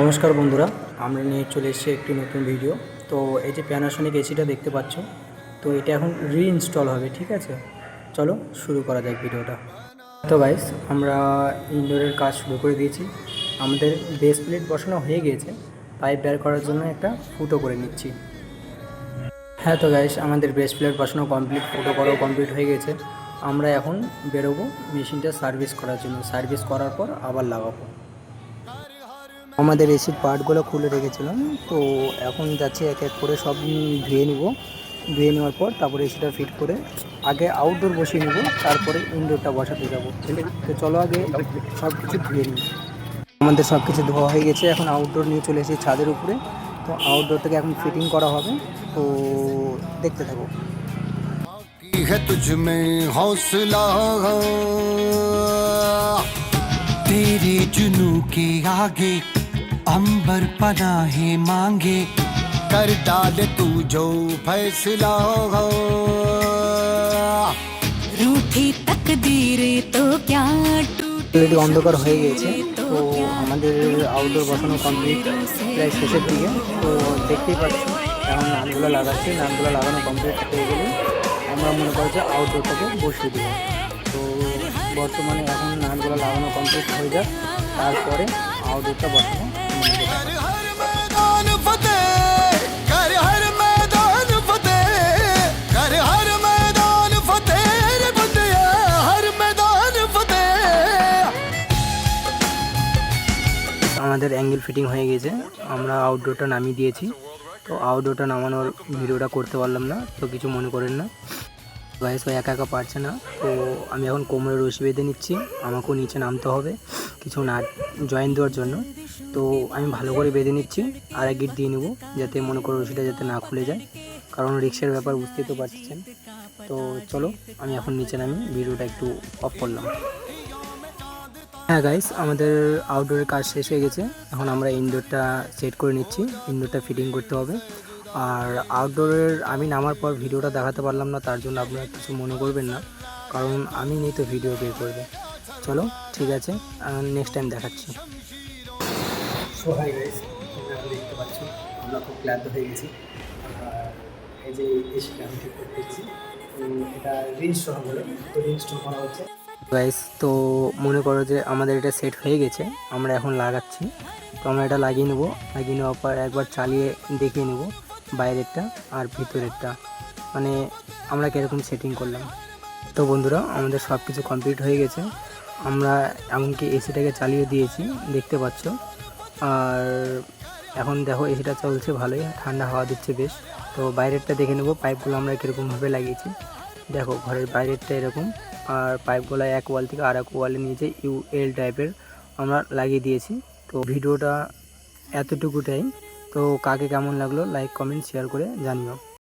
নমস্কার বন্ধুরা, আমরা নিয়ে চলে এসেছি একটি নতুন ভিডিও। তো এই যে প্যানাসোনিক এসিটা দেখতে পাচ্ছ, তো এটা এখন রিইনস্টল হবে, ঠিক আছে? চলো শুরু করা যাক ভিডিওটা। তো গাইস, আমরা ইনডোরের কাজ শুরু করে দিয়েছি। আমাদের বেস প্লেট বসানো হয়ে গিয়েছে, পাইপ বের করার জন্য একটা ফুটো করে নিচ্ছি। হ্যাঁ তো গাইস, আমাদের বেস প্লেট বসানো কমপ্লিট, ফুটো করাও কমপ্লিট হয়ে গেছে। আমরা এখন বেরোবো মেশিনটা সার্ভিস করার জন্য। সার্ভিস করার পর আবার লাগাবো। আমাদের এসির পার্টগুলো খুলে রেখেছিলাম, তো এখন যাচ্ছি এক এক করে সব ধুয়ে নিব। ধুয়ে নেওয়ার পর তারপরে এসিটা ফিট করে আগে আউটডোর বসিয়ে নেব, তারপরে ইনডোরটা বসাতে যাব। তো চলো আগে সব কিছু ধুয়ে নিই। আমাদের সব কিছু ধোয়া হয়ে গেছে, এখন আউটডোর নিয়ে চলে এসেছি ছাদের উপরে। তো আউটডোরটাকে এখন ফিটিং করা হবে, তো দেখতে থাকো। है तुझ में हौसला तेरे जुनू के आगे अंबर पनाहे मांगे कर डाल तू जो फैसला रूठी तकदीर तो क्या অলরেডি অন্ধকার হয়ে গেছে, তো আমাদের আউটডোর বসানো কমপ্লিট, প্রায় শেষের দিকে। তো দেখতেই পাচ্ছি এখন নানগুলো লাগাচ্ছি। নানগুলো লাগানো কমপ্লিট হয়ে গেলে আমরা মনে করি যে আউটডোরটাকে বসিয়ে দেবো। তো বর্তমানে এখন নানগুলো লাগানো কমপ্লিট হয়ে যাক, তারপরে আউটডোরটা বসানো মনে করতে कर হবে। हर मैदान फतेह कर हर मैदान फतेह कर हर मैदान फतेह रे बंदिया हर मैदान फतेह আমাদের অ্যাঙ্গেল ফিটিং হয়ে গেছে, আমরা আউটডোরটা নামিয়ে দিয়েছি। তো আউটডোরটা নামানোর ভিডিওটা করতে পারলাম না, তো কিছু মনে করেন না। গাইস ভাই একা একা পারছে না, তো আমি এখন কোমরে রশি বেঁধে নিচ্ছি। আমাকেও নিচে নামতে হবে কিছু নাট জয়েন দেওয়ার জন্য। তো আমি ভালো করে বেঁধে নিচ্ছি, আর এক গিট দিয়ে নেবো, যাতে মনে করো রশিটা যাতে না খুলে যায়, কারণ রিক্সের ব্যাপার বুঝতেই তো পারছেন। তো চলো আমি এখন নিচে নামি, ভিডিওটা একটু অফ করলাম। হ্যাঁ গাইস, আমাদের আউটডোরের কাজ শেষ হয়ে গেছে। এখন আমরা ইনডোরটা সেট করে নিচ্ছি, ইনডোরটা ফিটিং করতে হবে। আর আউটডোরের আমি নামার পর ভিডিওটা দেখাতে পারলাম না, তার জন্য আপনারা কিছু মনে করবেন না, কারণ আমি নেই তো ভিডিও কে করবে। চলো ঠিক আছে, নেক্সট টাইম দেখাচ্ছি। সো হাই গাইস, তোমরা এখন দেখতে পাচ্ছ আমরা খুব ক্লান্ত হয়ে গেছি। আর এই যে এসিটা আমি ঠিক করতেছি, তো এটা রিইনস্টল বলে, তো রিইনস্টল করা হচ্ছে গাইস। তো মনে করো যে আমাদের এটা সেট হয়ে গেছে, আমরা এখন লাগাচ্ছি। তো আমরা এটা লাগিয়ে নেবো, লাগিয়ে নেওয়ার পর একবার চালিয়ে দেখিয়ে নেব বাইরেরটা আর ভিতরেরটা, মানে আমরা কীরকম সেটিং করলাম। তো বন্ধুরা, আমাদের সব কিছু কমপ্লিট হয়ে গেছে। আমরা এমনকি এসিটাকে চালিয়ে দিয়েছি, দেখতে পাচ্ছ। আর এখন দেখো এসিটা চলছে ভালোই, ঠান্ডা হাওয়া দিচ্ছে বেশ। তো বাইরেরটা দেখে নেব, পাইপগুলো আমরা কীরকমভাবে লাগিয়েছি। দেখো ঘরের বাইরেরটা এরকম, আর পাইপগুলো এক ওয়াল থেকে আর এক ওয়ালে নিচে ইউএল টাইপের আমরা লাগিয়ে দিয়েছি। তো ভিডিওটা এতটুকুটাই। তো কাকে কেমন লাগলো লাইক কমেন্ট শেয়ার করে জানিও।